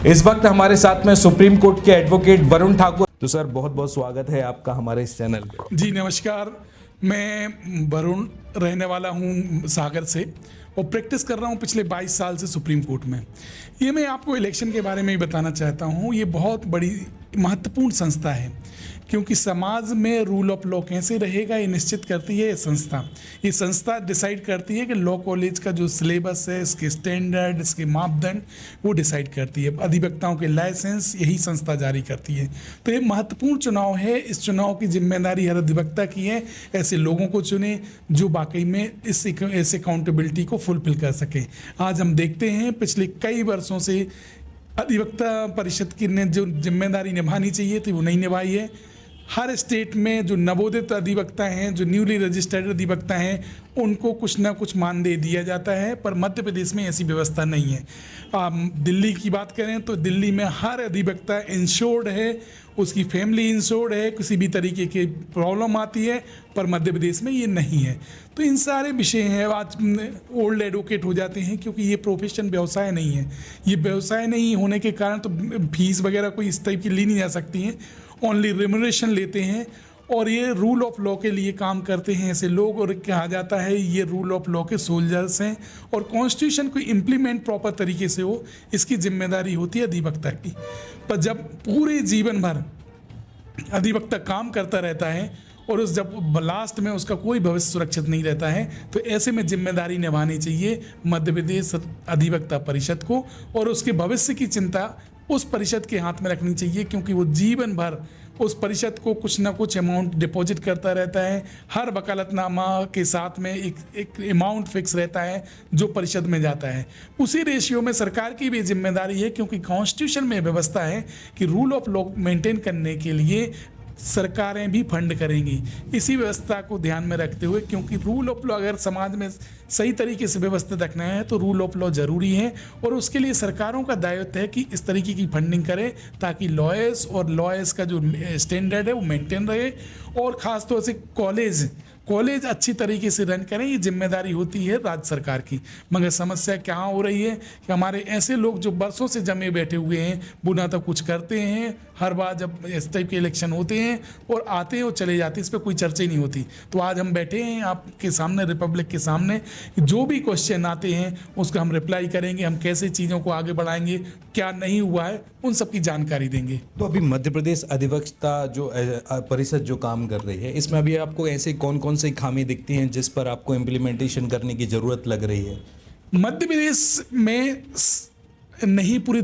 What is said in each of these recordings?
इस वक्त हमारे साथ में सुप्रीम कोर्ट के एडवोकेट वरुण ठाकुर। तो सर बहुत बहुत स्वागत है आपका हमारे इस चैनल पे। जी नमस्कार, मैं वरुण रहने वाला हूँ सागर से और प्रैक्टिस कर रहा हूँ पिछले 22 साल से सुप्रीम कोर्ट में। ये मैं आपको इलेक्शन के बारे में ही बताना चाहता हूँ। ये बहुत बड़ी महत्वपूर्ण संस्था है क्योंकि समाज में रूल ऑफ लॉ कैसे रहेगा ये निश्चित करती है ये संस्था डिसाइड करती है कि लॉ कॉलेज का जो सिलेबस है, इसके स्टैंडर्ड, इसके मापदंड वो डिसाइड करती है। अधिवक्ताओं के लाइसेंस यही संस्था जारी करती है। तो ये महत्वपूर्ण चुनाव है। इस चुनाव की जिम्मेदारी हर अधिवक्ता की है। ऐसे लोगों को चुने जो वाकई में इस अकाउंटेबिलिटी को फुलफिल कर सके। आज हम देखते हैं पिछले कई वर्षों से अधिवक्ता परिषद की ने जो जिम्मेदारी निभानी चाहिए थी वो नहीं निभाई है। हर स्टेट में जो नवोदित अधिवक्ता हैं, जो न्यूली रजिस्टर्ड अधिवक्ता हैं, उनको कुछ ना कुछ मानदेय दिया जाता है, पर मध्य प्रदेश में ऐसी व्यवस्था नहीं है। दिल्ली की बात करें तो दिल्ली में हर अधिवक्ता इंश्योर्ड है, उसकी फैमिली इंश्योर्ड है, किसी भी तरीके की प्रॉब्लम आती है, पर मध्य प्रदेश में ये नहीं है। तो इन सारे विषय हैं। आज ओल्ड एडवोकेट हो जाते हैं क्योंकि ये प्रोफेशन व्यवसाय नहीं है। ये व्यवसाय नहीं होने के कारण तो फीस वगैरह कोई इस टाइप की ली नहीं जा सकती हैं, ओनली रेमुनरेशन लेते हैं और ये रूल ऑफ लॉ के लिए काम करते हैं ऐसे लोग। और कहा जाता है ये रूल ऑफ लॉ के सोल्जर्स हैं और कॉन्स्टिट्यूशन को इम्प्लीमेंट प्रॉपर तरीके से हो, इसकी जिम्मेदारी होती है अधिवक्ता की। पर जब पूरे जीवन भर अधिवक्ता काम करता रहता है और उस जब लास्ट में उसका कोई भविष्य सुरक्षित नहीं रहता है, तो ऐसे में जिम्मेदारी निभानी चाहिए मध्य प्रदेश अधिवक्ता परिषद को और उसके भविष्य की चिंता उस परिषद के हाथ में रखनी चाहिए क्योंकि वो जीवन भर उस परिषद को कुछ ना कुछ अमाउंट डिपॉजिट करता रहता है। हर वकालतनामा के साथ में एक अमाउंट फिक्स रहता है जो परिषद में जाता है। उसी रेशियो में सरकार की भी जिम्मेदारी है क्योंकि कॉन्स्टिट्यूशन में व्यवस्था है कि रूल ऑफ लॉ मेंटेन करने के लिए सरकारें भी फंड करेंगी। इसी व्यवस्था को ध्यान में रखते हुए, क्योंकि रूल ऑफ लॉ अगर समाज में सही तरीके से व्यवस्थित रखना है तो रूल ऑफ लॉ जरूरी है और उसके लिए सरकारों का दायित्व है कि इस तरीके की फंडिंग करें ताकि लॉयर्स का जो स्टैंडर्ड है वो मेंटेन रहे। और ख़ासतौर से कॉलेज अच्छी तरीके से रन करें, ये जिम्मेदारी होती है राज्य सरकार की। मगर समस्या क्या हो रही है कि हमारे ऐसे लोग जो बरसों से जमे बैठे हुए हैं वो ना तो कुछ करते हैं। हर बार जब इस टाइप के इलेक्शन होते हैं और आते हैं और चले जाते हैं, इस पर कोई चर्चा ही नहीं होती। तो आज हम बैठे हैं आपके सामने, रिपब्लिक के सामने, जो भी क्वेश्चन आते हैं उसका हम रिप्लाई करेंगे। हम कैसे चीज़ों को आगे बढ़ाएंगे, क्या नहीं हुआ है, उन सब की जानकारी देंगे। तो अभी मध्य प्रदेश अधिवक्ता जो परिषद जो काम कर रही है, इसमें अभी आपको ऐसे कौन कौन सी खामी दिखती हैं जिस पर आपको इम्प्लीमेंटेशन करने की ज़रूरत लग रही है? मध्य प्रदेश में नहीं, पूरे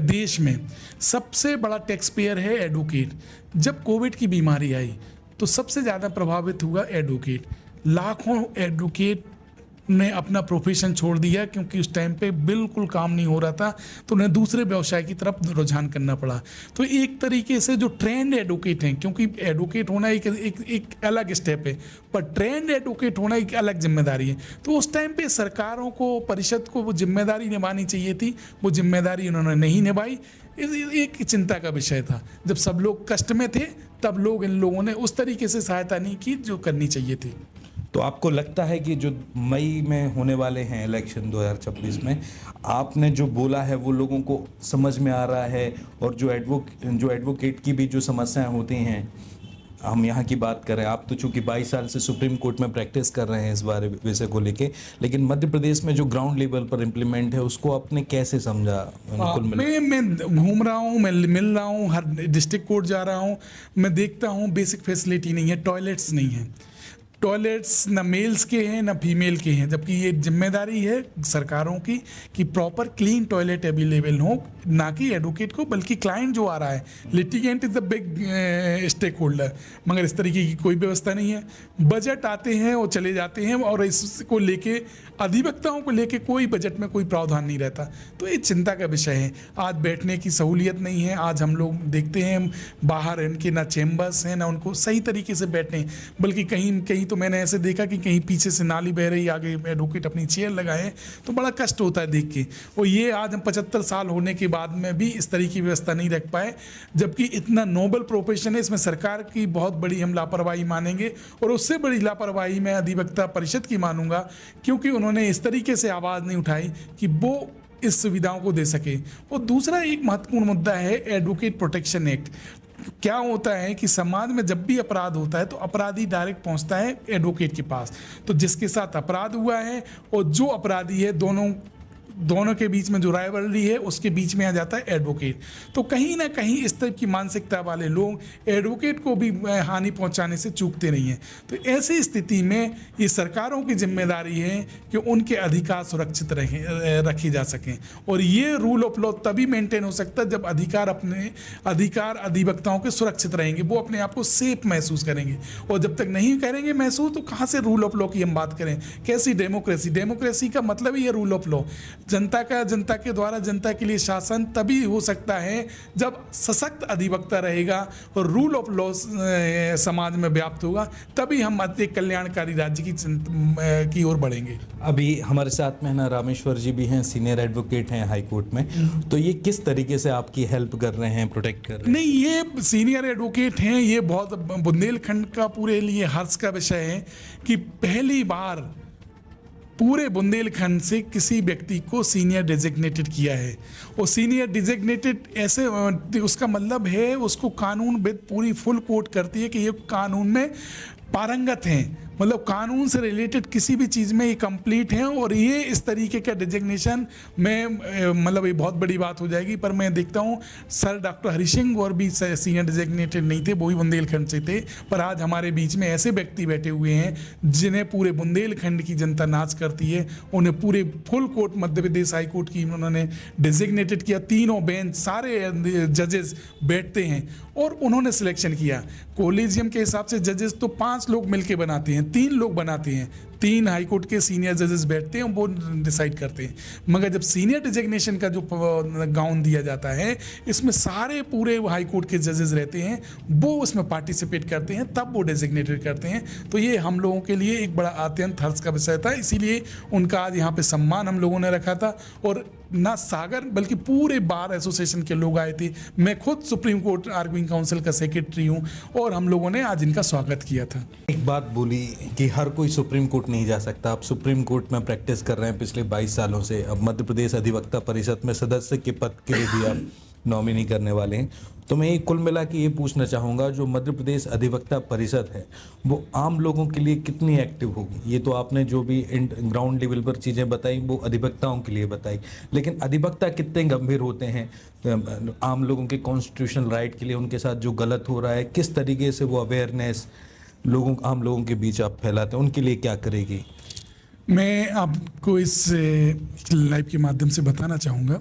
देश में सबसे बड़ा टैक्स पेयर है एडवोकेट। जब कोविड की बीमारी आई तो सबसे ज़्यादा प्रभावित हुआ एडवोकेट। लाखों एडवोकेट ने अपना प्रोफेशन छोड़ दिया क्योंकि उस टाइम पे बिल्कुल काम नहीं हो रहा था, तो उन्हें दूसरे व्यवसाय की तरफ रुझान करना पड़ा। तो एक तरीके से जो ट्रेंड एडवोकेट हैं, क्योंकि एडवोकेट होना एक अलग स्टेप है, पर ट्रेंड एडवोकेट होना एक अलग जिम्मेदारी है। तो उस टाइम पे सरकारों को, परिषद को वो जिम्मेदारी निभानी चाहिए थी, वो जिम्मेदारी उन्होंने नहीं निभाई। एक चिंता का विषय था। जब सब लोग कष्ट में थे तब इन लोगों ने उस तरीके से सहायता नहीं की जो करनी चाहिए थी। तो आपको लगता है कि जो मई में होने वाले हैं इलेक्शन 2026 में, आपने जो बोला है वो लोगों को समझ में आ रहा है? और जो एडवोकेट की भी जो समस्याएं होती हैं, हम यहाँ की बात करें, आप तो चूंकि 22 साल से सुप्रीम कोर्ट में प्रैक्टिस कर रहे हैं इस बारे विषय को लेके, लेकिन मध्य प्रदेश में जो ग्राउंड लेवल पर इम्प्लीमेंट है उसको आपने कैसे समझा? मैं घूम रहा हूँ, मैं मिल रहा हूँ, हर डिस्ट्रिक्ट कोर्ट जा रहा हूँ, मैं देखता हूँ बेसिक फैसिलिटी नहीं है, टॉयलेट्स नहीं है। टॉयलेट्स न मेल्स के हैं न फीमेल के हैं, जबकि ये जिम्मेदारी है सरकारों की कि प्रॉपर क्लीन टॉयलेट अवेलेबल हो, ना कि एडवोकेट को, बल्कि क्लाइंट जो आ रहा है, litigant is the big stakeholder. मगर इस तरीके की कोई व्यवस्था नहीं है। बजट आते हैं और चले जाते हैं और इसको लेके अधिवक्ताओं को लेके कोई बजट में कोई प्रावधान नहीं रहता। तो ये चिंता का विषय है। आज बैठने की सहूलियत नहीं है। आज हम लोग देखते हैं बाहर इनके ना चेम्बर्स हैं, ना उनको सही तरीके से बैठने, बल्कि कहीं कहीं तो मैंने ऐसे देखा कि कहीं पीछे से नाली बह रही, आगे एडवोकेट अपनी चेयर लगाए, तो बड़ा कष्ट होता है देख के। और ये आज हम 75 साल होने के बाद में भी इस तरह की व्यवस्था नहीं रख पाए, जबकि इतना नोबल प्रोफेशन है। इसमें सरकार की बहुत बड़ी हम लापरवाही मानेंगे और उससे बड़ी लापरवाही मैं अधिवक्ता परिषद की मानूंगा, क्योंकि उन्होंने इस तरीके से आवाज़ नहीं उठाई कि वो इस सुविधाओं को दे सके। और दूसरा एक महत्वपूर्ण मुद्दा है एडवोकेट प्रोटेक्शन एक्ट। क्या होता है कि समाज में जब भी अपराध होता है तो अपराधी डायरेक्ट पहुंचता है एडवोकेट के पास। तो जिसके साथ अपराध हुआ है और जो अपराधी है, दोनों के बीच में जो राइवलरी है उसके बीच में आ जाता है एडवोकेट। तो कहीं ना कहीं इस तरह की मानसिकता वाले लोग एडवोकेट को भी हानि पहुंचाने से चूकते नहीं हैं। तो ऐसी स्थिति में ये सरकारों की जिम्मेदारी है कि उनके अधिकार सुरक्षित रखे जा सकें। और ये रूल ऑफ लॉ तभी मेंटेन हो सकता है जब अधिकार अधिवक्ताओं के सुरक्षित रहेंगे, वो अपने आप को सेफ महसूस करेंगे। और जब तक नहीं करेंगे महसूस तो कहाँ से रूल ऑफ लॉ की हम बात करें? कैसी डेमोक्रेसी का मतलब ही है रूल ऑफ लॉ। जनता के द्वारा जनता के लिए शासन तभी हो सकता है जब सशक्त अधिवक्ता रहेगा और रूल ऑफ लॉ समाज में व्याप्त होगा, तभी हम एक कल्याणकारी राज्य की ओर बढ़ेंगे। अभी हमारे साथ में ना रामेश्वर जी भी हैं, सीनियर एडवोकेट हैं हाई कोर्ट में। तो ये किस तरीके से आपकी हेल्प कर रहे हैं, प्रोटेक्ट कर रहे हैं? नहीं, ये सीनियर एडवोकेट हैं। ये बहुत बुंदेलखंड का पूरे लिए हर्ष का विषय है कि पहली बार पूरे बुंदेलखंड से किसी व्यक्ति को सीनियर डेजिग्नेटेड किया है। और सीनियर डेजिग्नेटेड ऐसे उसका मतलब है उसको कानून विद पूरी फुल कोट करती है कि ये कानून में पारंगत हैं, मतलब कानून से रिलेटेड किसी भी चीज़ में ये कंप्लीट हैं। और ये इस तरीके का डिजिग्नेशन में मतलब ये बहुत बड़ी बात हो जाएगी। पर मैं देखता हूँ सर डॉक्टर हरि सिंह और भी सीनियर डिजिग्नेटेड नहीं थे, वो भी बुंदेलखंड से थे। पर आज हमारे बीच में ऐसे व्यक्ति बैठे हुए हैं जिन्हें पूरे बुंदेलखंड की जनता नाज करती है। उन्हें पूरे full court Madhya Pradesh high court की उन्होंने डिजिग्नेटेड किया। तीनों बेंच सारे जजेस बैठते हैं और उन्होंने सिलेक्शन किया। कोलिजियम के हिसाब से जजेस तो 5 लोग मिलकर बनाते हैं, 3 लोग बनाते हैं। 3 हाई कोर्ट के सीनियर जजेस बैठते हैं, वो डिसाइड करते हैं। मगर जब सीनियर डिजिग्नेशन का जो गाउन दिया जाता है, इसमें सारे पूरे हाई कोर्ट के जजेस रहते हैं, वो उसमें पार्टिसिपेट करते हैं, तब वो डिजिग्नेटेड करते हैं। तो ये हम लोगों के लिए एक बड़ा अत्यंत हर्ष का विषय था। इसीलिए उनका आज यहाँ पे सम्मान हम लोगों ने रखा था। और ना सागर बल्कि पूरे बार एसोसिएशन के लोग आए थे। मैं खुद सुप्रीम कोर्ट आर्गुइंग काउंसिल का सेक्रेटरी हूँ और हम लोगों ने आज इनका स्वागत किया था। एक बात बोली कि हर कोई सुप्रीम कोर्ट नहीं जा सकता। आप सुप्रीम कोर्ट में प्रैक्टिस कर रहे हैं पिछले 22 सालों से। अब मध्य प्रदेश अधिवक्ता परिषद में सदस्य के पद के लिए भी आप नॉमिनी करने वाले हैं। तो मैं कुल मिला के ये पूछना चाहूँगा, जो मध्य प्रदेश अधिवक्ता परिषद है वो आम लोगों के लिए कितनी एक्टिव होगी? ये तो आपने जो भी ग्राउंड लेवल पर चीज़ें बताई वो अधिवक्ताओं के लिए बताई, लेकिन अधिवक्ता कितने गंभीर होते हैं आम लोगों के कॉन्स्टिट्यूशनल राइट के लिए? उनके साथ जो गलत हो रहा है, किस तरीके से वो अवेयरनेस आम लोगों के बीच आप फैलाते हैं, उनके लिए क्या करेगी? मैं आपको इस लाइव के माध्यम से बताना चाहूँगा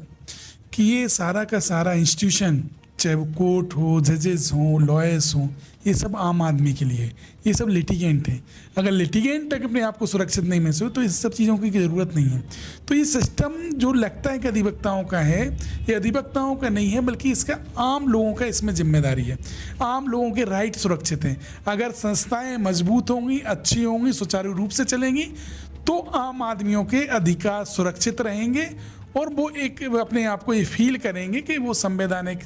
कि ये सारा का सारा इंस्टीट्यूशन, चाहे वो कोर्ट हो, जजेस हो, लॉयर्स हो, ये सब आम आदमी के लिए, ये सब लिटिगेंट हैं। अगर लिटिगेंट अपने आप को सुरक्षित नहीं महसूस तो इस सब चीज़ों की ज़रूरत नहीं है। तो ये सिस्टम जो लगता है कि अधिवक्ताओं का है, ये अधिवक्ताओं का नहीं है, बल्कि इसका आम लोगों का इसमें जिम्मेदारी है। आम लोगों के राइट सुरक्षित हैं। अगर संस्थाएं मजबूत होंगी, अच्छी होंगी, सुचारू रूप से चलेंगी, तो आम आदमियों के अधिकार सुरक्षित रहेंगे और वो एक अपने आप को ये फील करेंगे कि वो संवैधानिक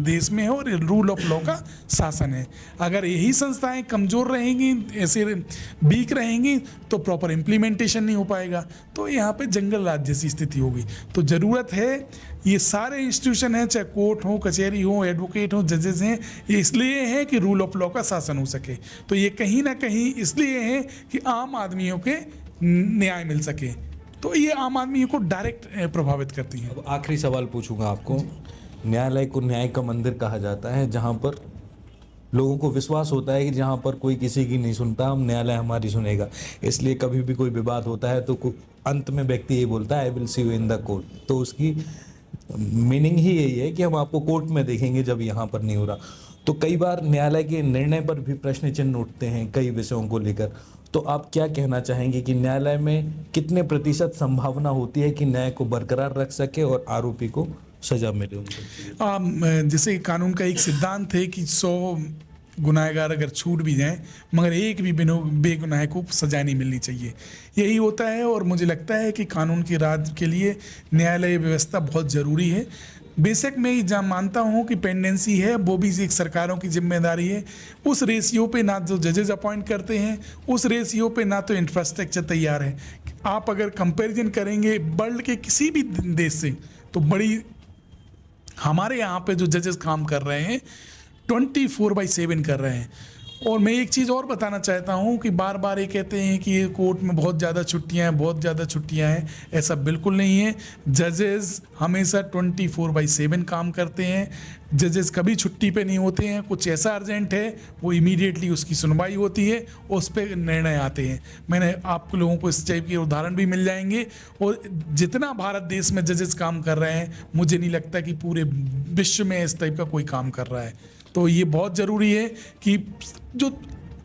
देश में है और रूल ऑफ लॉ का शासन है। अगर यही संस्थाएं कमज़ोर रहेंगी, ऐसे वीक रहेंगी, तो प्रॉपर इम्प्लीमेंटेशन नहीं हो पाएगा। तो यहाँ पे जंगल राज जैसी स्थिति होगी। तो ज़रूरत है ये सारे इंस्टीट्यूशन हैं, चाहे कोर्ट हो, कचहरी हो, एडवोकेट हो, जजेस हैं, ये इसलिए है कि रूल ऑफ लॉ का शासन हो सके। तो ये कहीं ना कहीं इसलिए है कि आम आदमियों के न्याय मिल सके। तो ये आम आदमी को डायरेक्ट प्रभावित करती है। अब आखिरी सवाल पूछूंगा आपको। न्यायालय को न्याय का मंदिर कहा जाता है, जहां पर लोगों को विश्वास होता है कि जहां पर कोई किसी की नहीं सुनता, हम न्यायालय हमारी सुनेगा। इसलिए कभी भी कोई विवाद होता है तो अंत में व्यक्ति ये बोलता है I will see you in the court. तो उसकी मीनिंग ही यही है कि हम आपको कोर्ट में देखेंगे जब यहाँ पर नहीं हो रहा। तो कई बार न्यायालय के निर्णय पर भी प्रश्न चिन्ह उठते हैं कई विषयों को लेकर। तो आप क्या कहना चाहेंगे कि न्यायालय में कितने प्रतिशत संभावना होती है कि न्याय को बरकरार रख सके और आरोपी को सजा मिले? जैसे कानून का एक सिद्धांत है कि 100 गुनाहगार अगर छूट भी जाएं, मगर एक भी बेगुनाह को सजा नहीं मिलनी चाहिए। यही होता है। और मुझे लगता है कि कानून के राज के लिए न्यायालय व्यवस्था बहुत ज़रूरी है। बेशक मैं ये मानता हूँ कि पेंडेंसी है, वो भी एक सरकारों की जिम्मेदारी है। उस रेशियो पे ना जो जजेस अपॉइंट करते हैं, उस रेशियो पे ना तो इंफ्रास्ट्रक्चर तैयार है। आप अगर कंपैरिजन करेंगे वर्ल्ड के किसी भी देश से, तो बड़ी हमारे यहाँ पे जो जजेस काम कर रहे हैं 24/7 कर रहे हैं। और मैं एक चीज़ और बताना चाहता हूँ कि बार बार ये कहते हैं कि ये कोर्ट में बहुत ज़्यादा छुट्टियाँ हैं, बहुत ज़्यादा छुट्टियाँ हैं। ऐसा बिल्कुल नहीं है। जजेस हमेशा 24/7 काम करते हैं। जजेस कभी छुट्टी पे नहीं होते हैं। कुछ ऐसा अर्जेंट है, वो इमीडिएटली उसकी सुनवाई होती है, उस पर निर्णय आते हैं। मैंने आप लोगों को इस टाइप के उदाहरण भी मिल जाएंगे। और जितना भारत देश में जजेस काम कर रहे हैं, मुझे नहीं लगता कि पूरे विश्व में इस टाइप का कोई काम कर रहा है। तो ये बहुत ज़रूरी है कि जो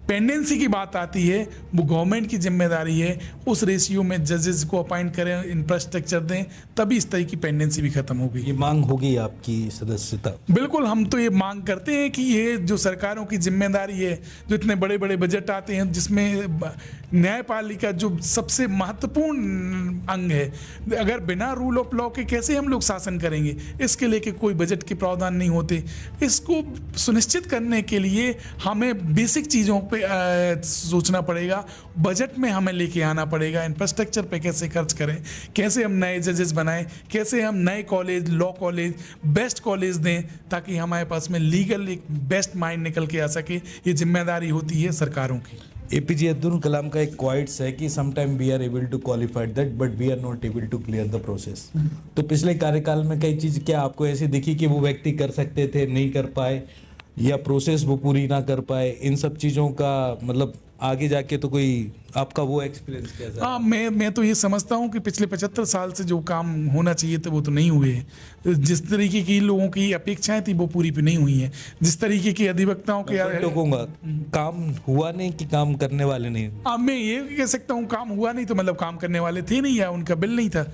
पेंडेंसी की बात आती है, वो गवर्नमेंट की जिम्मेदारी है। उस रेशियो में जजेस को अपॉइंट करें, इंफ्रास्ट्रक्चर दें, तभी इस तरह की पेंडेंसी भी खत्म होगी। ये मांग होगी आपकी सदस्यता? बिल्कुल, हम तो ये मांग करते हैं कि ये जो सरकारों की जिम्मेदारी है, जो इतने बड़े बड़े बजट आते हैं जिसमें न्यायपालिका जो सबसे महत्वपूर्ण अंग है, अगर बिना रूल ऑफ लॉ के कैसे हम लोग शासन करेंगे? इसके लिए कि कोई बजट के प्रावधान नहीं होते। इसको सुनिश्चित करने के लिए हमें बेसिक चीज़ों पे सोचना पड़ेगा। बजट में हमें लेके आना पड़ेगा। इंफ्रास्ट्रक्चर पे कैसे खर्च करें, कैसे हम नए जजेस बनाएं, कैसे हम नए college, law college, best college दें, ताकि हमारे पास में लीगल एक बेस्ट माइंड निकल के आ सके। ये जिम्मेदारी होती है सरकारों की। एपीजे अब्दुल कलाम का एक क्वाइट्स है कि sometime we are able to qualify that but we are not able to clear the process. तो पिछले कार्यकाल में कई चीज़ क्या आपको ऐसी दिखी कि वो व्यक्ति कर सकते थे, नहीं कर पाए, या प्रोसेस वो पूरी ना कर पाए? इन सब चीज़ों का मतलब आगे जाके तो कोई आपका वो एक्सपीरियंस कैसा? हाँ, मैं तो ये समझता हूँ कि पिछले 75 साल से जो काम होना चाहिए थे वो तो नहीं हुए हैं। जिस तरीके की लोगों की अपेक्षाएं थी वो पूरी भी नहीं हुई हैं। जिस तरीके की अधिवक्ताओं के कहूँगा काम हुआ नहीं कि काम करने वाले नहीं? अब मैं ये कह सकता हूँ काम हुआ नहीं तो मतलब काम करने वाले थे नहीं, या उनका बिल नहीं था।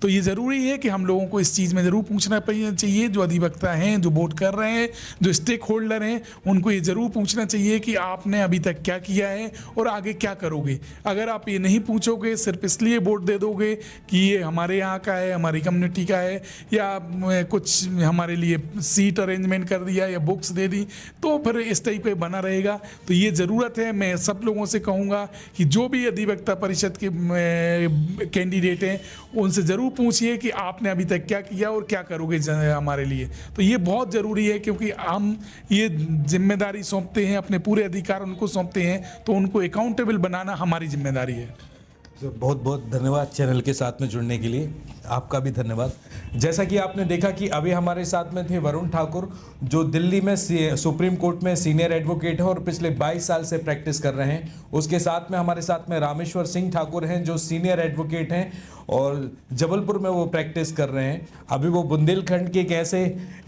तो ये ज़रूरी है कि हम लोगों को इस चीज़ में ज़रूर पूछना चाहिए। जो अधिवक्ता हैं, जो वोट कर रहे हैं, जो स्टेक होल्डर हैं, उनको ये ज़रूर पूछना चाहिए कि आपने अभी तक क्या किया है और आगे क्या करोगे। अगर आप ये नहीं पूछोगे, सिर्फ इसलिए वोट दे दोगे कि ये हमारे यहाँ का है, हमारी कम्युनिटी का है, या कुछ हमारे लिए सीट अरेंजमेंट कर दिया या बुक्स दे दी, तो फिर इस टाइप का बना रहेगा। तो ये ज़रूरत है, मैं सब लोगों से कहूँगा कि जो भी अधिवक्ता परिषद के कैंडिडेट हैं, उनसे ज़रूर पूछिए कि आपने अभी तक क्या किया और क्या करोगे हमारे लिए। तो ये बहुत ज़रूरी है, क्योंकि हम ये जिम्मेदारी सौंपते हैं, अपने पूरे अधिकार उनको सौंपते हैं, तो उनको अकाउंटेबल बनाना हमारी जिम्मेदारी है। तो बहुत बहुत धन्यवाद चैनल के साथ में जुड़ने के लिए। आपका भी धन्यवाद। जैसा कि आपने देखा कि अभी हमारे साथ में थे वरुण ठाकुर, जो दिल्ली में सुप्रीम कोर्ट में सीनियर एडवोकेट हैं और पिछले 22 साल से प्रैक्टिस कर रहे हैं। उसके साथ में हमारे साथ में रामेश्वर सिंह ठाकुर हैं, जो सीनियर एडवोकेट हैं और जबलपुर में वो प्रैक्टिस कर रहे हैं। अभी वो बुंदेलखंड के एक ऐसे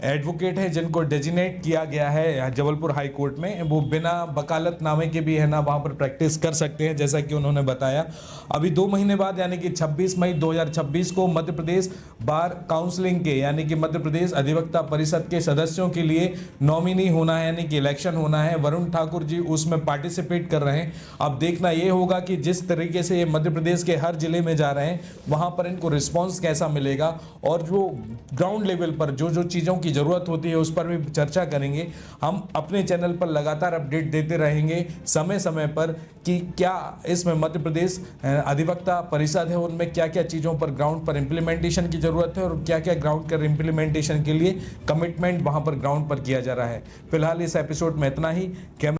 एडवोकेट हैं जिनको डेजिग्नेट किया गया है जबलपुर हाई कोर्ट में। वो बिना वकालतनामे के भी है ना वहाँ पर प्रैक्टिस कर सकते हैं, जैसा कि उन्होंने बताया। अभी 2 महीने बाद यानी कि 26 मई 2026 को मध्य प्रदेश बार काउंसिलिंग के यानी कि मध्य प्रदेश अधिवक्ता परिषद के सदस्यों के लिए नॉमिनी होना है, यानी कि इलेक्शन होना है। वरुण ठाकुर जी उसमें पार्टिसिपेट कर रहे हैं। अब देखना ये होगा कि जिस तरीके से ये मध्य प्रदेश के हर जिले में जा रहे हैं, वहाँ पर इनको रिस्पॉन्स कैसा मिलेगा, और जो ग्राउंड लेवल पर जो जो चीज़ों की ज़रूरत होती है उस पर भी चर्चा करेंगे। हम अपने चैनल पर लगातार अपडेट देते रहेंगे समय समय पर कि क्या इसमें मध्य प्रदेश अधिवक्ता परिषद है, उनमें क्या क्या चीज़ों पर ग्राउंड पर इम्प्लीमेंटेशन की ज़रूरत है और क्या क्या ग्राउंड कर इम्प्लीमेंटेशन के लिए कमिटमेंट वहाँ पर ग्राउंड पर किया जा रहा है। फिलहाल इस एपिसोड में इतना ही।